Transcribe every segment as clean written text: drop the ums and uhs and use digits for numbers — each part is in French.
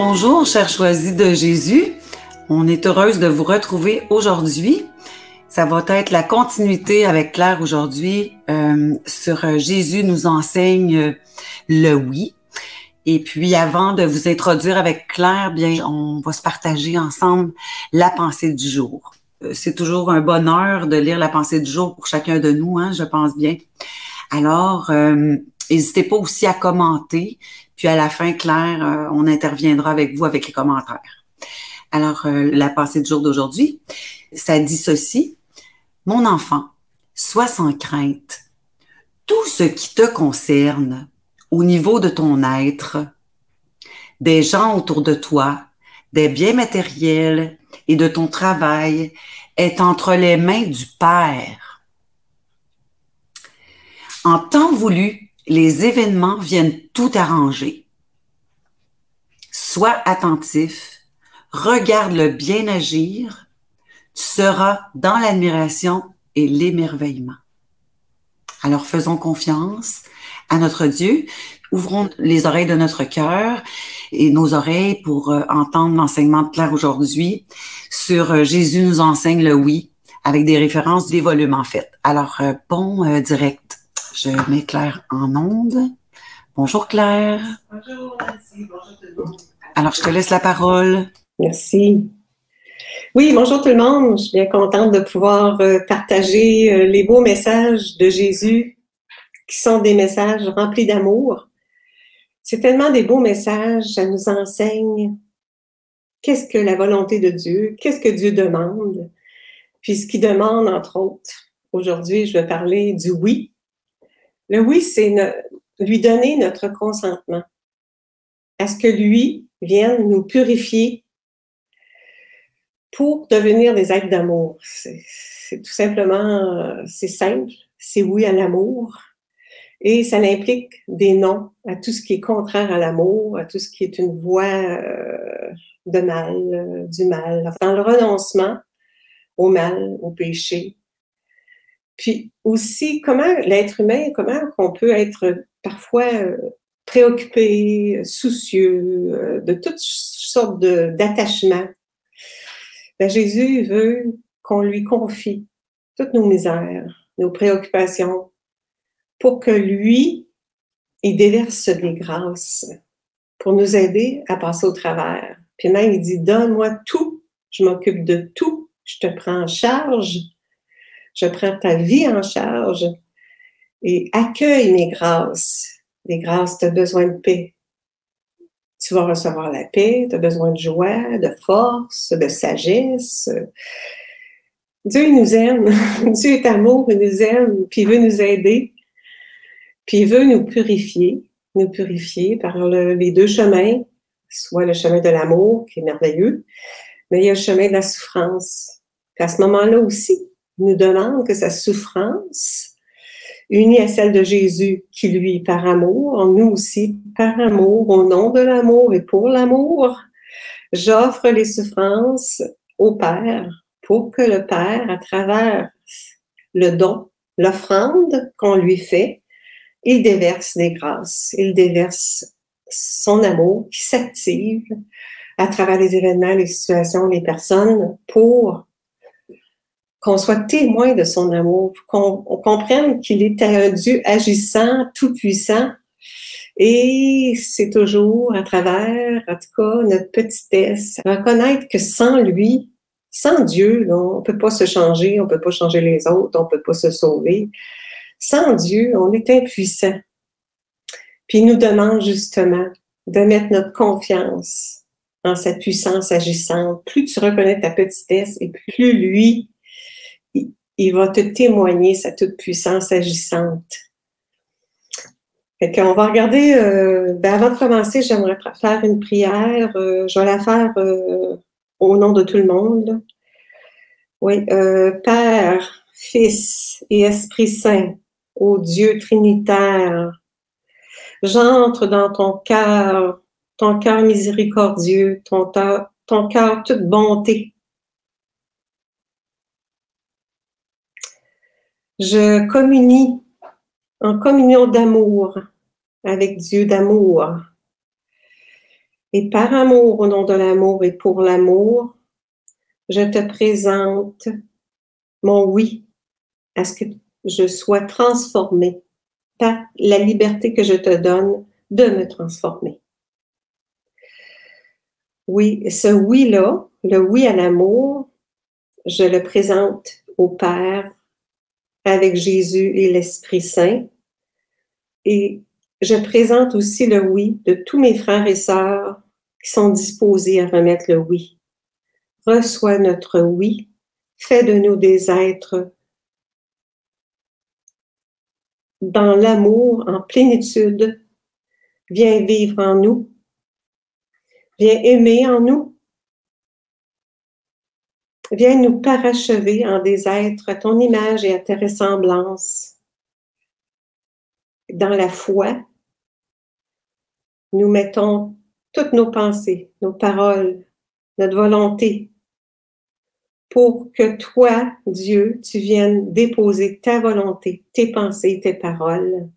bonjour, chers choisis de Jésus. On est heureuse de vous retrouver aujourd'hui. Ça va être la continuité avec Claire aujourd'hui sur Jésus nous enseigne le oui. Et puis, avant de vous introduire avec Claire, bien, on va se partager ensemble la pensée du jour. C'est toujours un bonheur de lire la pensée du jour pour chacun de nous, hein, je pense bien. Alors, n'hésitez pas aussi à commenter. Puis à la fin, Claire, on interviendra avec vous avec les commentaires. Alors, la pensée du jour d'aujourd'hui, ça dit ceci. Mon enfant, sois sans crainte. Tout ce qui te concerne au niveau de ton être, des gens autour de toi, des biens matériels et de ton travail est entre les mains du Père. En temps voulu, les événements viennent tout arranger. Sois attentif, regarde le bien agir, tu seras dans l'admiration et l'émerveillement. Alors faisons confiance à notre Dieu, ouvrons les oreilles de notre cœur et nos oreilles pour entendre l'enseignement de Claire aujourd'hui sur Jésus nous enseigne le oui, avec des références des volumes en fait. Alors bon direct, je mets Claire en onde. Bonjour Claire. Bonjour Nancy, bonjour tout le monde. Alors je te laisse la parole. Merci. Oui, bonjour tout le monde. Je suis bien contente de pouvoir partager les beaux messages de Jésus qui sont des messages remplis d'amour. C'est tellement des beaux messages, ça nous enseigne qu'est-ce que la volonté de Dieu, qu'est-ce que Dieu demande. Puis ce qu'il demande, entre autres, aujourd'hui, je vais parler du oui. Le oui, c'est lui donner notre consentement à ce que lui vienne nous purifier pour devenir des actes d'amour. C'est tout simplement, c'est simple, c'est oui à l'amour. Et ça implique des non à tout ce qui est contraire à l'amour, à tout ce qui est une voie de mal, du mal. Dans le renoncement au mal, au péché. Puis aussi, comment l'être humain, comment on peut être parfois préoccupé, soucieux de toutes sortes d'attachements. Ben, Jésus veut qu'on lui confie toutes nos misères, nos préoccupations, pour que lui, il déverse des grâces pour nous aider à passer au travers. Puis même, il dit, donne-moi tout, je m'occupe de tout, je te prends en charge, je prends ta vie en charge et accueille mes grâces. Les grâces, tu as besoin de paix. Tu vas recevoir la paix, tu as besoin de joie, de force, de sagesse. Dieu il nous aime, Dieu est amour, il nous aime, puis il veut nous aider, puis il veut nous purifier par les deux chemins, soit le chemin de l'amour, qui est merveilleux, mais il y a le chemin de la souffrance. Puis à ce moment-là aussi, il nous demande que sa souffrance, unie à celle de Jésus, qui lui, par amour, nous aussi, par amour, au nom de l'amour et pour l'amour, j'offre les souffrances au Père pour que le Père, à travers le don, l'offrande qu'on lui fait, il déverse des grâces, il déverse son amour qui s'active à travers les événements, les situations, les personnes pour qu'on soit témoin de son amour, qu'on comprenne qu'il est un Dieu agissant, tout-puissant, et c'est toujours à travers, en tout cas, notre petitesse, reconnaître que sans lui, sans Dieu, là, on ne peut pas se changer, on ne peut pas changer les autres, on ne peut pas se sauver. Sans Dieu, on est impuissant. Puis il nous demande justement de mettre notre confiance en sa puissance agissante. Plus tu reconnais ta petitesse et plus lui, il va te témoigner sa toute-puissance agissante. Fait qu'on va regarder, avant de commencer, j'aimerais faire une prière. Je vais la faire au nom de tout le monde. Oui, Père, Fils et Esprit Saint, ô Dieu Trinitaire, j'entre dans ton cœur miséricordieux, ton cœur toute bonté. Je communie en communion d'amour avec Dieu d'amour. Et par amour, au nom de l'amour et pour l'amour, je te présente mon oui à ce que je sois transformée par la liberté que je te donne de me transformer. Oui, ce oui-là, le oui à l'amour, je le présente au Père avec Jésus et l'Esprit Saint. Et je présente aussi le oui de tous mes frères et sœurs qui sont disposés à remettre le oui. Reçois notre oui, fais de nous des êtres dans l'amour, en plénitude. Viens vivre en nous, viens aimer en nous, viens nous parachever en des êtres à ton image et à ta ressemblance. Dans la foi, nous mettons toutes nos pensées, nos paroles, notre volonté, pour que toi, Dieu, tu viennes déposer ta volonté, tes pensées, tes paroles,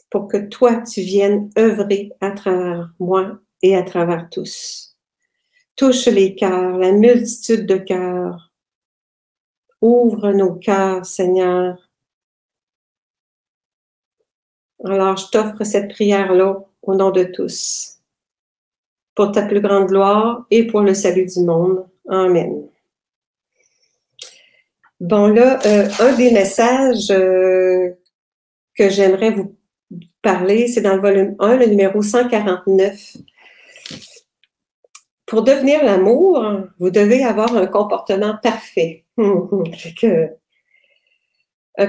pour que toi, tu viennes œuvrer à travers moi et à travers tous. Touche les cœurs, la multitude de cœurs. Ouvre nos cœurs, Seigneur. Alors, je t'offre cette prière-là au nom de tous, pour ta plus grande gloire et pour le salut du monde. Amen. Bon, là, un des messages que j'aimerais vous parler, c'est dans le volume 1, le numéro 149. Pour devenir l'amour, vous devez avoir un comportement parfait. Un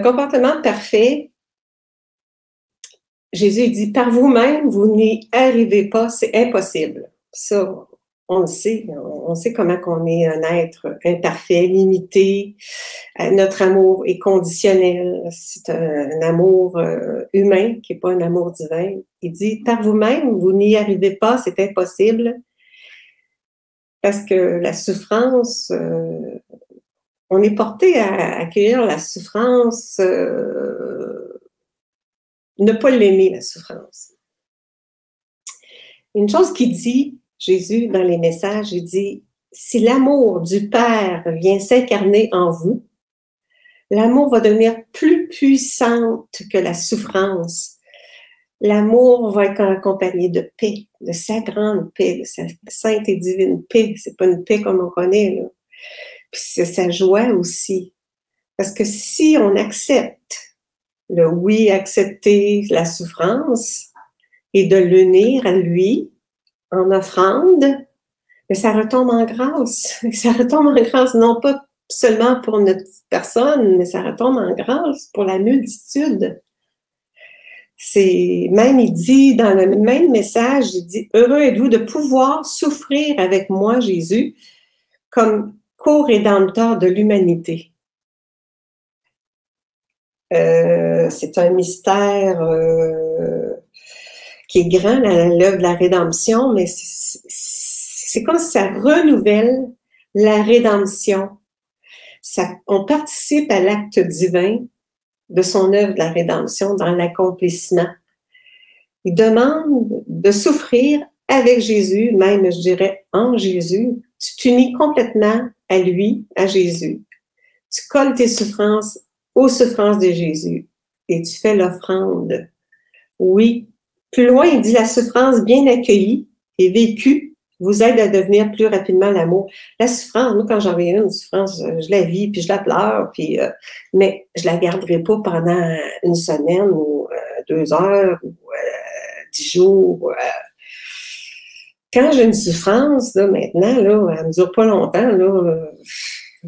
comportement parfait, Jésus dit, par vous-même, vous n'y arrivez pas, c'est impossible. Ça, on le sait, on sait comment qu'on est un être imparfait, limité. Notre amour est conditionnel, c'est un amour humain qui n'est pas un amour divin. Il dit, par vous-même, vous n'y arrivez pas, c'est impossible. Parce que la souffrance, on est porté à accueillir la souffrance, ne pas l'aimer, la souffrance. Une chose qu'il dit, Jésus, dans les messages, il dit, si l'amour du Père vient s'incarner en vous, l'amour va devenir plus puissante que la souffrance. L'amour va être accompagné de paix, de sa grande paix, de sa sainte et divine paix. C'est pas une paix comme on connaît, là. Puis c'est sa joie aussi. Parce que si on accepte le oui, accepter la souffrance et de l'unir à lui en offrande, mais ça retombe en grâce. Ça retombe en grâce, non pas seulement pour notre personne, mais ça retombe en grâce pour la multitude. C'est, même il dit, dans le même message, il dit, heureux êtes-vous de pouvoir souffrir avec moi, Jésus, comme co-rédempteur de l'humanité. C'est un mystère qui est grand, l'œuvre de la rédemption, mais c'est comme si ça renouvelle la rédemption. On participe à l'acte divin de son œuvre de la rédemption dans l'accomplissement. Il demande de souffrir avec Jésus, même, je dirais, en Jésus. Tu t'unis complètement à lui, à Jésus. Tu colles tes souffrances aux souffrances de Jésus et tu fais l'offrande. Oui. Plus loin, il dit la souffrance bien accueillie et vécue vous aide à devenir plus rapidement l'amour. La souffrance, moi, quand j'en ai une souffrance, je la vis, puis je la pleure, puis, mais je la garderai pas pendant une semaine ou 2 heures ou 10 jours. Quand j'ai une souffrance, là, maintenant, là, elle ne dure pas longtemps, là,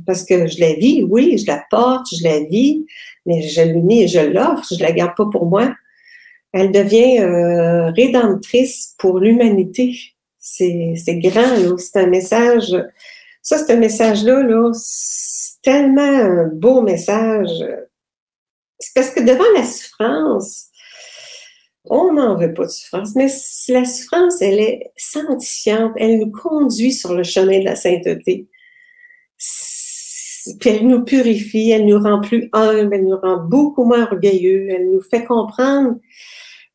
parce que je la vis, oui, je la porte, je la vis, mais je l'unis et je l'offre, je la garde pas pour moi. Elle devient rédemptrice pour l'humanité. C'est grand, là. C'est un message. Ça, c'est un message-là, là, c'est tellement un beau message. C'est parce que devant la souffrance, on n'en veut pas de souffrance, mais la souffrance, elle est sanctifiante, elle nous conduit sur le chemin de la sainteté. Puis elle nous purifie, elle nous rend plus humbles, elle nous rend beaucoup moins orgueilleux, elle nous fait comprendre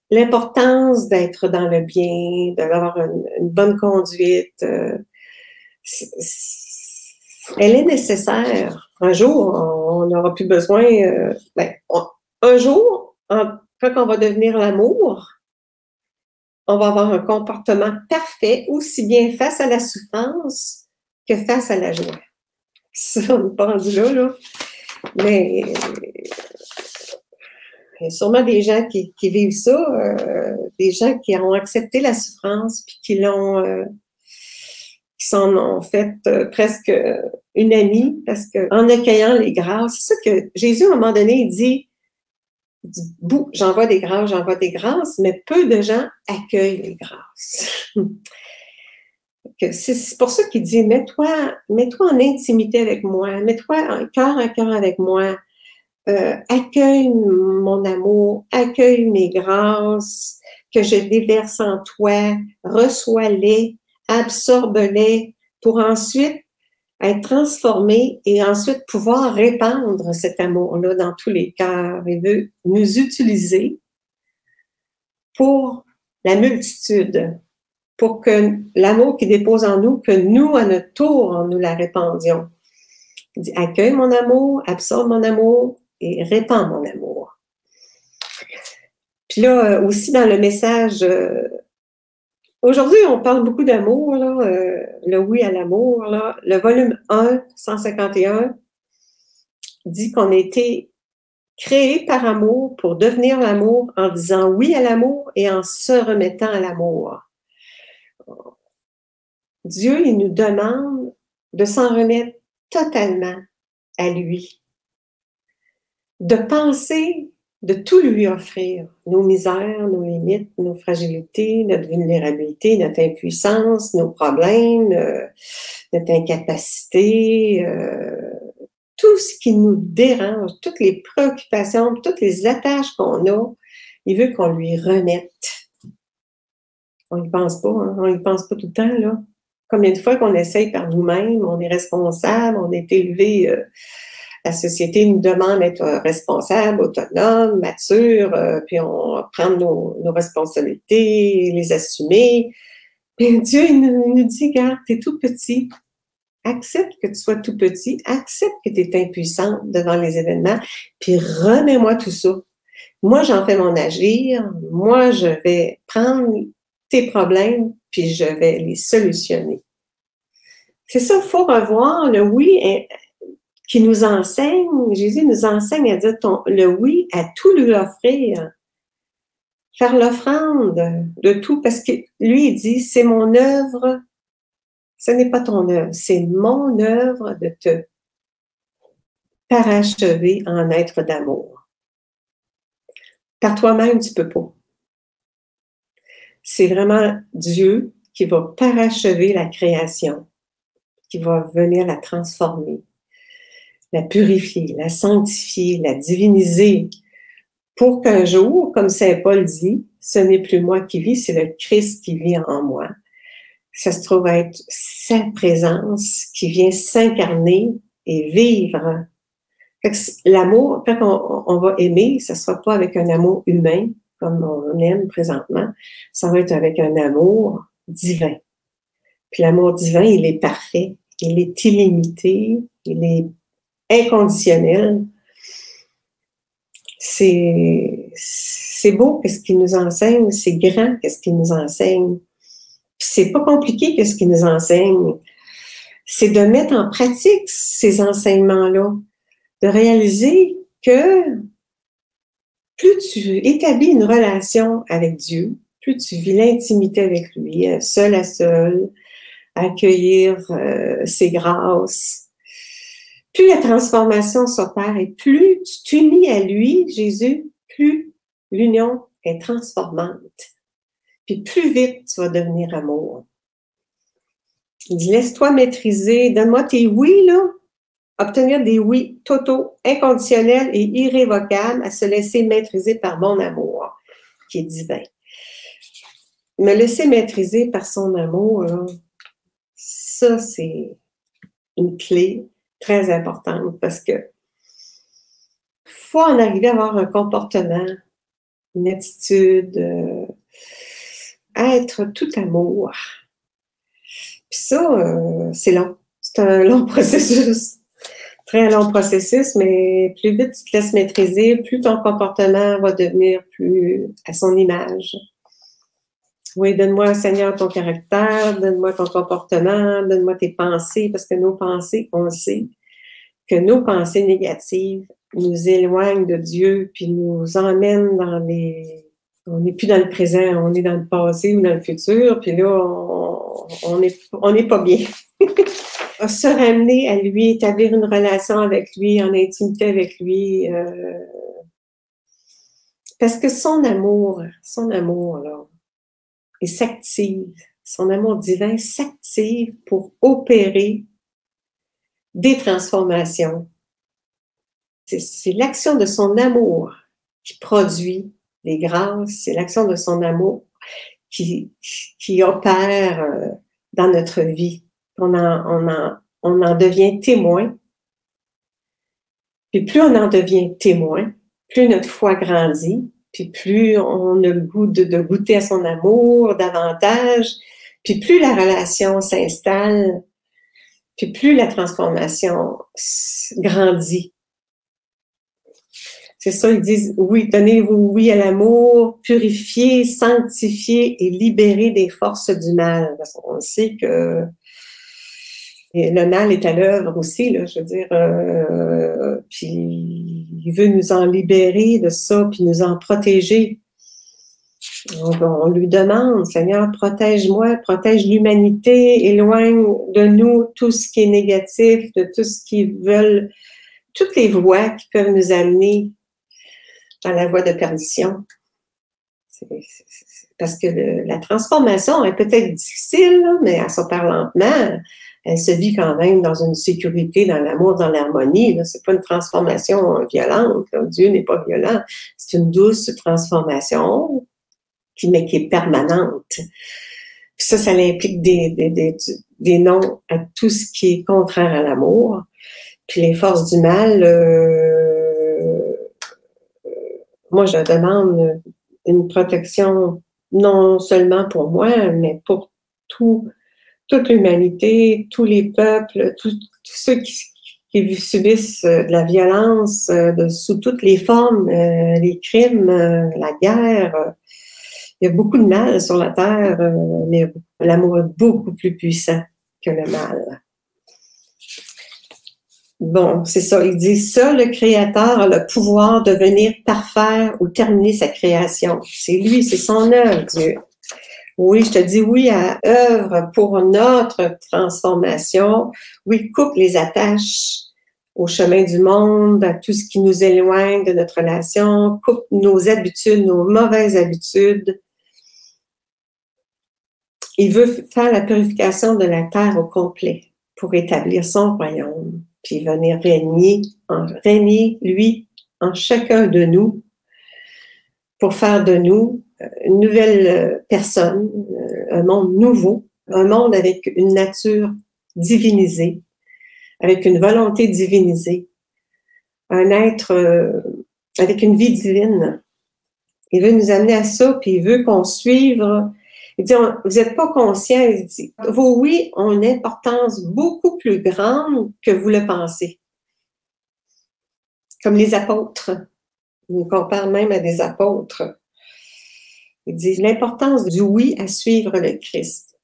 l'importance d'être dans le bien, d'avoir une bonne conduite, elle est nécessaire. Un jour, on n'aura plus besoin... un jour, quand on va devenir l'amour, on va avoir un comportement parfait, aussi bien face à la souffrance que face à la joie. Ça, on n'est pas rendu là. Mais il y a sûrement des gens qui vivent ça, des gens qui ont accepté la souffrance, puis qui s'en ont fait presque une amie, parce qu'en accueillant les grâces, c'est ça que Jésus, à un moment donné, il dit, j'envoie des grâces, mais peu de gens accueillent les grâces. C'est pour ça qu'il dit, mets-toi en intimité avec moi, mets-toi cœur à cœur avec moi, accueille mon amour, accueille mes grâces que je déverse en toi, reçois-les, absorbe-les pour ensuite être transformé et ensuite pouvoir répandre cet amour-là dans tous les cœurs. Il veut nous utiliser pour la multitude, pour que l'amour qu'il dépose en nous, que nous, à notre tour, nous la répandions. Il dit, accueille mon amour, absorbe mon amour et répands mon amour. Puis là, aussi dans le message... aujourd'hui, on parle beaucoup d'amour, le oui à l'amour. Le volume 1, 151, dit qu'on a été créé par amour pour devenir l'amour en disant oui à l'amour et en se remettant à l'amour. Dieu, il nous demande de s'en remettre totalement à lui, de penser, de tout lui offrir, nos misères, nos limites, nos fragilités, notre vulnérabilité, notre impuissance, nos problèmes, notre incapacité, tout ce qui nous dérange, toutes les préoccupations, toutes les attaches qu'on a, il veut qu'on lui remette. On n'y pense pas, hein? On n'y pense pas tout le temps, là. Combien de fois qu'on essaye par nous-mêmes, on est responsable, on est élevé, la société nous demande d'être responsable, autonome, mature, puis on prend nos responsabilités, les assumer. Puis Dieu, il nous dit, regarde, t'es tout petit, accepte que tu sois tout petit, accepte que tu es impuissante devant les événements, puis remets-moi tout ça. Moi, j'en fais mon agir, moi, je vais prendre tes problèmes, puis je vais les solutionner. C'est ça, il faut revoir le oui qui nous enseigne, Jésus nous enseigne à dire le oui, à tout lui offrir, faire l'offrande de tout, parce que lui, il dit, c'est mon œuvre, ce n'est pas ton œuvre, c'est mon œuvre de te parachever en être d'amour. Par toi-même, tu peux pas. C'est vraiment Dieu qui va parachever la création, qui va venir la transformer, la purifier, la sanctifier, la diviniser, pour qu'un jour, comme Saint Paul dit, ce n'est plus moi qui vis, c'est le Christ qui vit en moi. Ça se trouve être sa présence qui vient s'incarner et vivre. L'amour, quand on va aimer, ça ne sera pas avec un amour humain, comme on aime présentement, ça va être avec un amour divin. Puis l'amour divin, il est parfait, il est illimité, il est inconditionnel. C'est beau qu'est-ce qu'il nous enseigne, c'est grand qu'est-ce qu'il nous enseigne. Puis c'est pas compliqué qu'est-ce qu'il nous enseigne. C'est de mettre en pratique ces enseignements-là, de réaliser que plus tu établis une relation avec Dieu, plus tu vis l'intimité avec lui, seul à seul, accueillir ses grâces, plus la transformation s'opère et plus tu t'unis à lui, Jésus, plus l'union est transformante. Puis plus vite tu vas devenir amour. Il dit, laisse-toi maîtriser, donne-moi tes oui, là. Obtenir des oui totaux, inconditionnels et irrévocables à se laisser maîtriser par mon amour, qui est divin. Me laisser maîtriser par son amour, là, ça, c'est une clé très importante parce que faut en arriver à avoir un comportement une attitude, être tout amour. Puis ça, c'est long. C'est un long processus. Très long processus, mais plus vite tu te laisses maîtriser, plus ton comportement va devenir plus à son image. Oui, donne-moi, Seigneur, ton caractère, donne-moi ton comportement, donne-moi tes pensées, parce que nos pensées, on le sait, que nos pensées négatives nous éloignent de Dieu, puis nous emmènent dans les... On n'est plus dans le présent, on est dans le passé ou dans le futur, puis là, on n'est pas bien. Se ramener à lui, établir une relation avec lui, en intimité avec lui, parce que son amour, là, il s'active, son amour divin s'active pour opérer des transformations. C'est l'action de son amour qui produit les grâces, c'est l'action de son amour qui opère dans notre vie. On en devient témoin. Puis plus on en devient témoin, plus notre foi grandit, puis plus on a le goût de goûter à son amour davantage, puis plus la relation s'installe, puis plus la transformation grandit. C'est ça, ils disent, oui, donnez-vous oui à l'amour, purifier, sanctifier et libérer des forces du mal. Parce qu'on sait que le mal est à l'œuvre aussi, là, je veux dire, puis il veut nous en libérer de ça, puis nous en protéger. On lui demande, Seigneur, protège-moi, protège l'humanité, éloigne de nous tout ce qui est négatif, de tout ce qui veulent, toutes les voies qui peuvent nous amener dans la voie de perdition. Parce que la transformation est peut-être difficile, là, mais elle s'opère lentement. Elle se vit quand même dans une sécurité, dans l'amour, dans l'harmonie. C'est pas une transformation violente. Là. Dieu n'est pas violent. C'est une douce transformation, mais qui est permanente. Puis ça implique des noms à tout ce qui est contraire à l'amour. Puis les forces du mal, moi, je demande une protection non seulement pour moi, mais pour toute l'humanité, tous les peuples, tous ceux qui subissent de la violence sous toutes les formes, les crimes, la guerre. Il y a beaucoup de mal sur la terre, mais l'amour est beaucoup plus puissant que le mal. Bon, c'est ça. Il dit ça, le Créateur a le pouvoir de venir parfaire ou terminer sa création. C'est lui, c'est son œuvre, Dieu. Oui, je te dis oui à œuvre pour notre transformation. Oui, coupe les attaches au chemin du monde, à tout ce qui nous éloigne de notre relation, coupe nos habitudes, nos mauvaises habitudes. Il veut faire la purification de la terre au complet pour établir son royaume, puis venir régner, lui, en chacun de nous, pour faire de nous une nouvelle personne, un monde nouveau, un monde avec une nature divinisée, avec une volonté divinisée, un être avec une vie divine. Il veut nous amener à ça, puis il veut qu'on suive. Il dit, vous n'êtes pas conscient, il dit, vos oui ont une importance beaucoup plus grande que vous le pensez. Comme les apôtres. Il nous compare même à des apôtres. Il dit, l'importance du oui à suivre le Christ.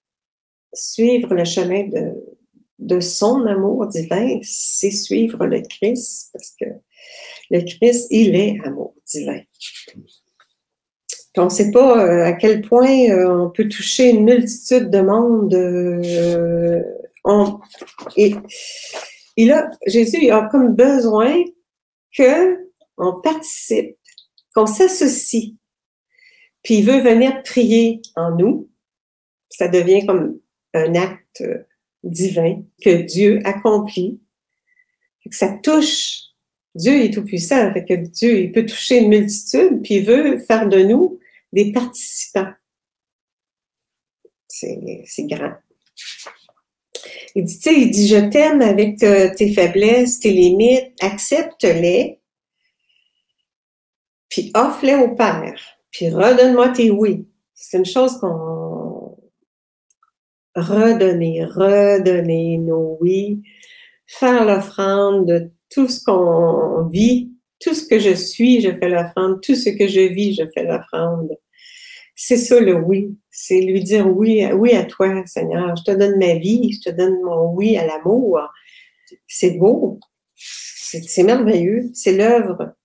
Suivre le chemin de son amour divin, c'est suivre le Christ, parce que le Christ, il est amour divin. On ne sait pas à quel point on peut toucher une multitude de monde. Et là, Jésus il a comme besoin qu'on participe, qu'on s'associe. Puis il veut venir prier en nous. Ça devient comme un acte divin que Dieu accomplit. Que ça touche. Dieu est tout-puissant. Fait que Dieu, il peut toucher une multitude, puis il veut faire de nous des participants. C'est grand. Il dit, je t'aime avec tes faiblesses, tes limites, accepte-les, puis offre-les au Père. Puis redonne-moi tes oui. C'est une chose qu'on... redonner nos oui, faire l'offrande de tout ce qu'on vit, tout ce que je suis, je fais l'offrande, tout ce que je vis, je fais l'offrande. C'est ça le oui, c'est lui dire oui, oui à toi, Seigneur, je te donne ma vie, je te donne mon oui à l'amour. C'est beau, c'est merveilleux, c'est l'œuvre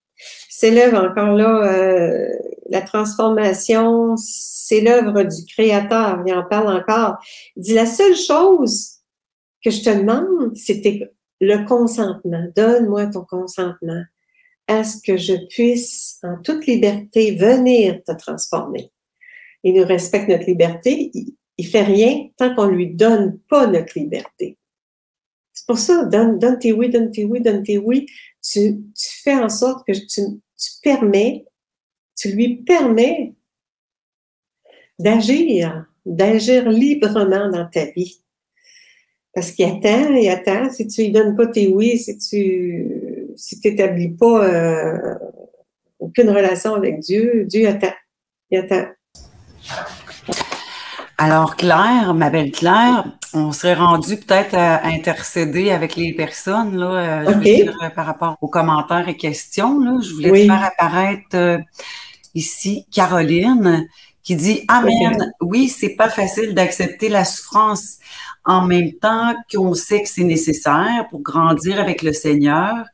encore là, la transformation, c'est l'œuvre du Créateur, il en parle encore. Il dit, la seule chose que je te demande, c'était le consentement. Donne-moi ton consentement à ce que je puisse, en toute liberté, venir te transformer. Il nous respecte notre liberté, il fait rien tant qu'on lui donne pas notre liberté. C'est pour ça, donne tes oui, donne tes oui, donne tes oui. Tu fais en sorte que tu lui permets d'agir librement dans ta vie. Parce qu'il attend, si tu lui donnes pas tes oui, si tu n'établis pas aucune relation avec Dieu, Dieu attend, il attend. Alors Claire, ma belle Claire, on serait rendu peut-être à intercéder avec les personnes, là, je veux dire, par rapport aux commentaires et questions, là. Je voulais te faire apparaître ici Caroline qui dit « Amen, oui, c'est pas facile d'accepter la souffrance en même temps qu'on sait que c'est nécessaire pour grandir avec le Seigneur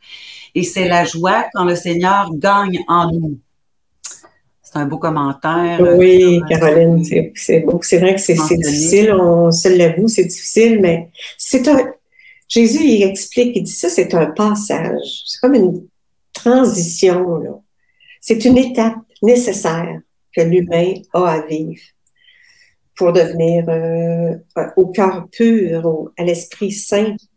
et c'est la joie quand le Seigneur gagne en nous. » C'est un beau commentaire. Oui, Caroline, c'est beau. C'est vrai que c'est difficile, on se l'avoue, c'est difficile, mais Jésus, il explique, il dit ça, c'est un passage. C'est comme une transition, là. C'est une étape nécessaire que l'humain a à vivre pour devenir au cœur pur, à l'esprit saint. Tu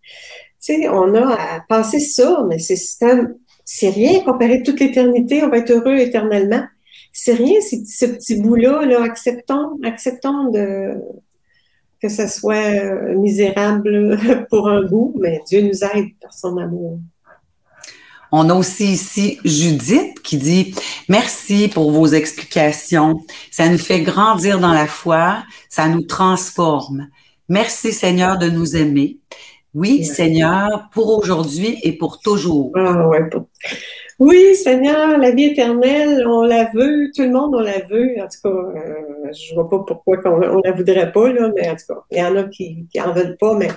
sais, on a à passer ça, mais c'est rien comparé à toute l'éternité, on va être heureux éternellement. C'est rien, ce petit bout-là, là, acceptons que ça soit misérable pour un bout, mais Dieu nous aide par son amour. On a aussi ici Judith qui dit « Merci pour vos explications. Ça nous fait grandir dans la foi, ça nous transforme. Merci Seigneur de nous aimer. Oui, Seigneur, pour aujourd'hui et pour toujours. » Ah ouais, oui, Seigneur, la vie éternelle, on la veut, tout le monde on la veut. En tout cas, je vois pas pourquoi on la voudrait pas, là, mais en tout cas, il y en a qui en veulent pas, mais tu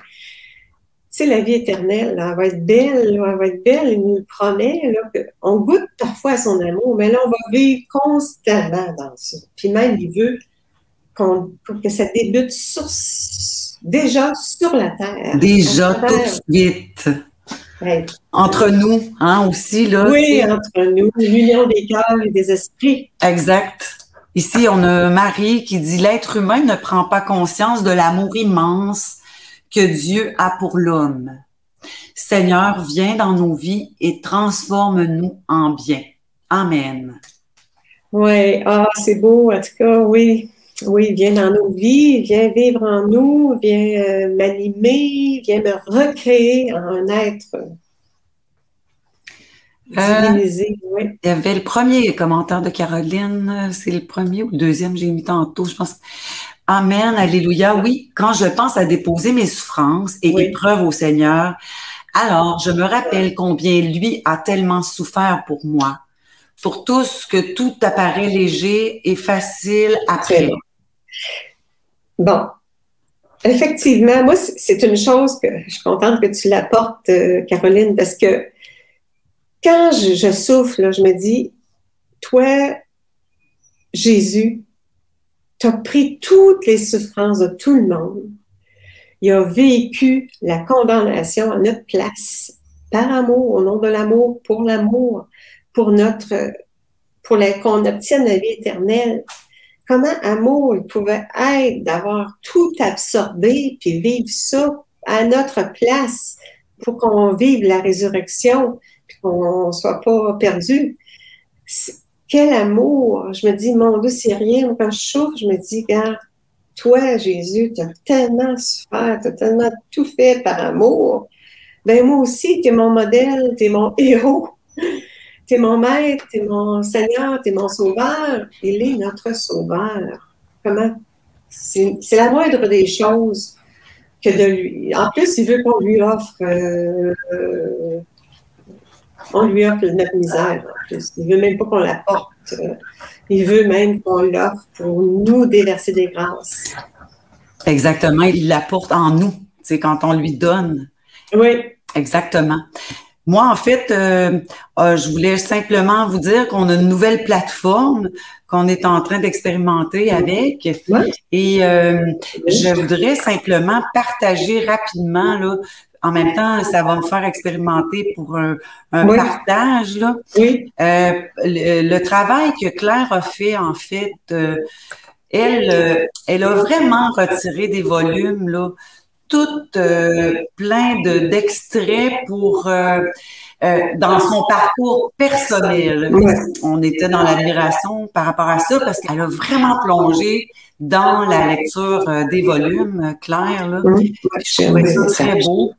sais, la vie éternelle, là, elle va être belle, là, elle va être belle, il nous le promet, là, on goûte parfois à son amour, mais là, on va vivre constamment dans ça. Puis même, il veut que ça débute déjà sur la terre. Déjà, tout de suite. Ouais. Entre nous, hein, aussi, là. Oui, entre nous, l'union des cœurs et des esprits. Exact. Ici, on a Marie qui dit « L'être humain ne prend pas conscience de l'amour immense que Dieu a pour l'homme. Seigneur, viens dans nos vies et transforme-nous en bien. Amen. » Oui, c'est beau, en tout cas, oui. Oui, viens dans nos vies, viens vivre en nous, viens m'animer, viens me recréer en un être divinisé. Oui. Il y avait le premier commentaire de Caroline, c'est le premier ou le deuxième, j'ai mis tantôt, je pense. Amen, alléluia. Oui, quand je pense à déposer mes souffrances et épreuves au Seigneur, alors je me rappelle combien lui a tellement souffert pour moi. Pour tous, que tout apparaît léger et facile après. Bon, effectivement, moi, c'est une chose que je suis contente que tu l'apportes, Caroline, parce que quand je souffre, là, je me dis, toi, Jésus, tu as pris toutes les souffrances de tout le monde. Il a vécu la condamnation à notre place, par amour, au nom de l'amour, pour qu'on obtienne la vie éternelle. Comment amour il pouvait être d'avoir tout absorbé puis vivre ça à notre place pour qu'on vive la résurrection puis qu'on ne soit pas perdu. Quel amour! Je me dis, mon Dieu, c'est rien. Quand je souffre, je me dis, regarde, toi, Jésus, tu as tellement souffert, tu as tellement tout fait par amour. Ben moi aussi, tu es mon modèle, tu es mon héros. t'es mon maître, t'es mon Seigneur, t'es mon sauveur. Il est notre sauveur. Comment? C'est la moindre des choses que de lui. En plus, il veut qu'on lui offre, notre misère. En plus. Il veut même pas qu'on la porte. Il veut même qu'on l'offre pour nous déverser des grâces. Exactement, il l'apporte en nous, c'est quand on lui donne. Oui. Exactement. Moi, en fait, je voulais simplement vous dire qu'on a une nouvelle plateforme qu'on est en train d'expérimenter avec. Oui. Et je voudrais simplement partager rapidement, là, en même temps, ça va me faire expérimenter pour un Oui. partage. Là. Oui. Le travail que Claire a fait, en fait, elle a vraiment retiré des volumes, là, tout plein d'extraits pour dans son parcours personnel. Ouais. On était dans l'admiration par rapport à ça parce qu'elle a vraiment plongé dans la lecture des volumes, Claire. Là. Je trouvais ça très beau.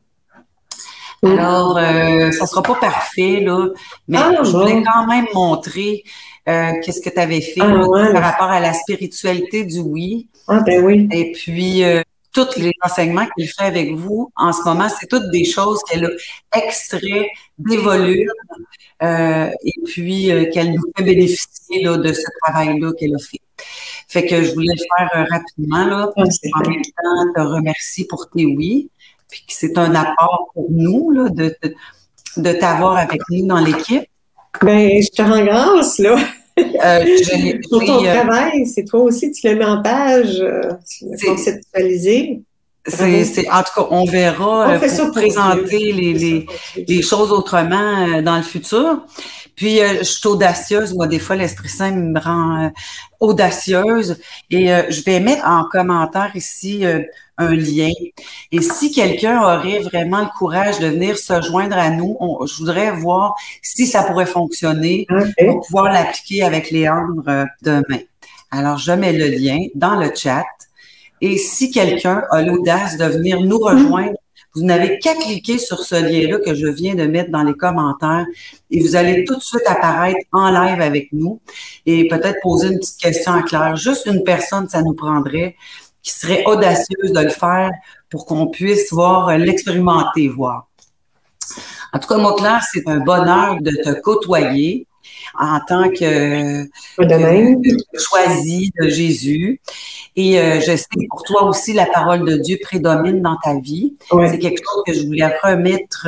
Alors, ça sera pas parfait, là, mais je voulais quand même montrer qu'est-ce que tu avais fait par rapport à la spiritualité du oui. Ah, ben oui. Et puis, tous les enseignements qu'elle fait avec vous en ce moment, c'est toutes des choses qu'elle a extrait des volumes et puis qu'elle nous fait bénéficier là, de ce travail-là qu'elle a fait. Fait que je voulais le faire rapidement, là. En même temps, te remercie pour tes oui, puis que c'est un apport pour nous là, de t'avoir avec nous dans l'équipe. Ben, je te rends grâce, là. Pour ton travail, c'est toi aussi, tu le mets en page, tu l'as conceptualisé. En tout cas, on verra pour présenter les choses autrement dans le futur. Puis, je suis audacieuse. Moi, des fois, l'Esprit Saint me rend audacieuse. Et je vais mettre en commentaire ici un lien. Et si quelqu'un aurait vraiment le courage de venir se joindre à nous, je voudrais voir si ça pourrait fonctionner pour pouvoir l'appliquer avec Léandre demain. Alors, je mets le lien dans le chat. Et si quelqu'un a l'audace de venir nous rejoindre, vous n'avez qu'à cliquer sur ce lien-là que je viens de mettre dans les commentaires et vous allez tout de suite apparaître en live avec nous et peut-être poser une petite question à Claire. Juste une personne, ça nous prendrait, qui serait audacieuse de le faire pour qu'on puisse l'expérimenter, voir. En tout cas, moi, Claire, c'est un bonheur de te côtoyer en tant que choisie de Jésus. Et je sais que pour toi aussi, la parole de Dieu prédomine dans ta vie. Ouais. C'est quelque chose que je voulais remettre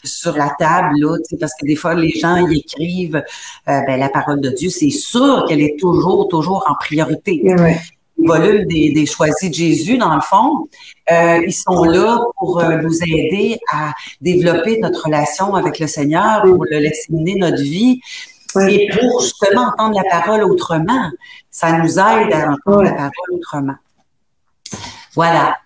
sur la table, là, parce que des fois, les gens y écrivent la parole de Dieu, c'est sûr qu'elle est toujours en priorité. Ouais. Les volumes des choisis de Jésus, dans le fond, ils sont là pour nous aider à développer notre relation avec le Seigneur, pour le laisser mener notre vie. Et pour justement entendre la parole autrement, ça nous aide à entendre la parole autrement. Voilà.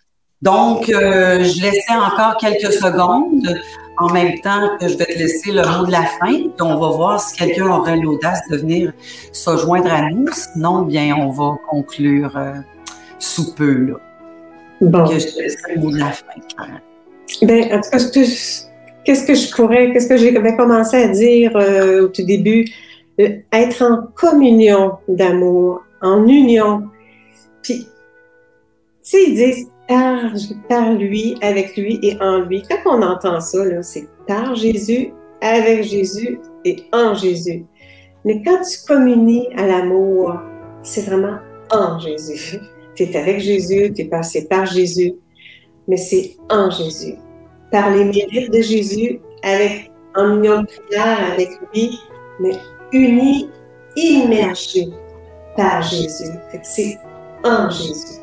Donc, je laissais encore quelques secondes en même temps que je vais te laisser le mot de la fin. Puis on va voir si quelqu'un aurait l'audace de venir se joindre à nous. Sinon, bien, on va conclure sous peu. Là. Bon. Que je te laisse le mot de la fin, Claire. Bien, en tout cas, qu'est-ce que j'avais commencé à dire au tout début? Être en communion d'amour, en union. Puis, tu sais, ils disent par lui, avec lui et en lui. Quand on entend ça, là, c'est par Jésus, avec Jésus et en Jésus. Mais quand tu communies à l'amour, c'est vraiment en Jésus. Tu es avec Jésus, tu es passé par Jésus, mais c'est en Jésus. Par les mérites de Jésus, en union de prière avec lui, mais uni, immergé par Jésus. C'est en Jésus.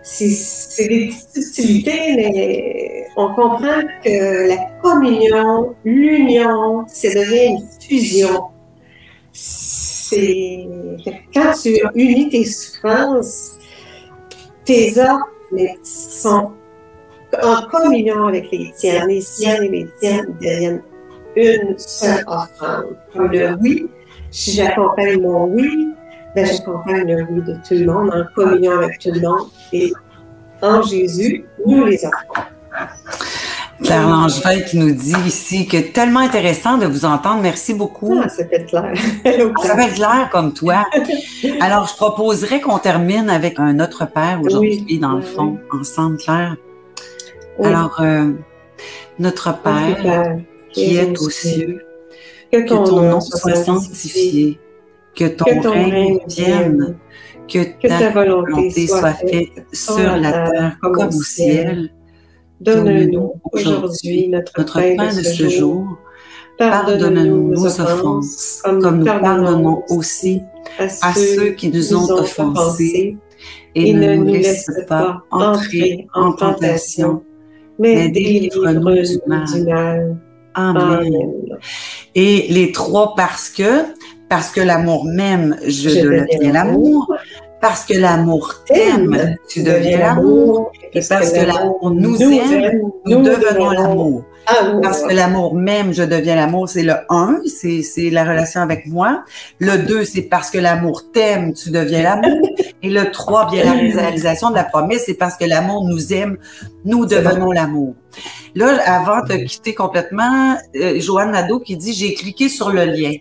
C'est des petites subtilités, mais on comprend que la communion, l'union, ça devient une fusion. C'est quand tu unis tes souffrances, tes offres sont en communion avec les tiennes. Les siennes et les tiennes deviennent une seule offrande. Comme le oui, si j'accompagne mon oui, ben j'accompagne le oui de tout le monde, en communion avec tout le monde. Et en Jésus, nous les offrons. Claire Langevin qui nous dit ici que tellement intéressant de vous entendre. Merci beaucoup. Ah, ça fait clair. Ça fait clair comme toi. Alors, je proposerais qu'on termine avec un Notre Père aujourd'hui, dans le fond, ensemble, Claire. Oui. Alors, Notre Père, qui est aux cieux, que ton nom soit sanctifié, que ton règne vienne, que ta volonté soit faite sur la terre comme au ciel. Donne-nous aujourd'hui notre pain de ce jour. Pardonne-nous nos offenses, comme nous pardonnons aussi à ceux qui nous ont offensés. Et ne nous laisse pas entrer en tentation, mais délivre-nous du mal. Amen. Et les trois parce que l'amour m'aime, je deviens l'amour. Parce que l'amour t'aime, tu deviens l'amour. Et parce que l'amour nous aime, nous devenons l'amour. Parce que l'amour m'aime, je deviens l'amour. C'est le 1, c'est la relation avec moi. Le 2, c'est parce que l'amour t'aime, tu deviens l'amour. Et le 3, bien la réalisation de la promesse, c'est parce que l'amour nous aime, nous devenons l'amour. Là, avant de quitter complètement, Joanne Nadeau qui dit « J'ai cliqué sur le lien ».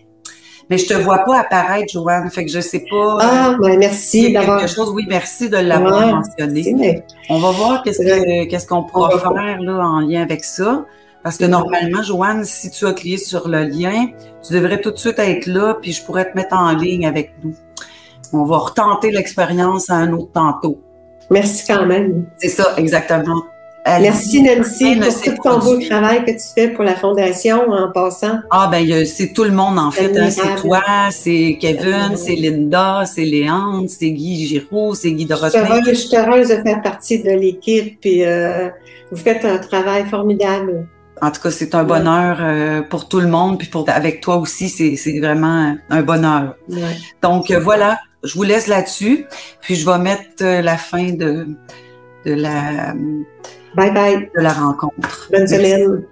Mais je te vois pas apparaître, Joanne, fait que je sais pas. Ah, ben merci d'avoir. Quelque chose, oui, merci de l'avoir mentionné. Mais... On va voir qu'est-ce qu'on pourra faire là en lien avec ça. Parce que normalement, Joanne, si tu as cliqué sur le lien, tu devrais tout de suite être là, puis je pourrais te mettre en ligne avec nous. On va retenter l'expérience à un autre tantôt. Merci quand même. C'est ça, exactement. Merci Nancy pour tout ton beau travail que tu fais pour la Fondation en passant. Ah ben c'est tout le monde en fait. Hein, c'est toi, c'est Kevin, c'est Linda, c'est Léandre, c'est Guy Giroux, c'est Guy Dorothy. Je suis heureuse de faire partie de l'équipe et vous faites un travail formidable. En tout cas, c'est un bonheur pour tout le monde puis avec toi aussi, c'est vraiment un bonheur. Ouais. Donc voilà, je vous laisse là-dessus, puis je vais mettre la fin de la bye bye de la rencontre. Bonne semaine.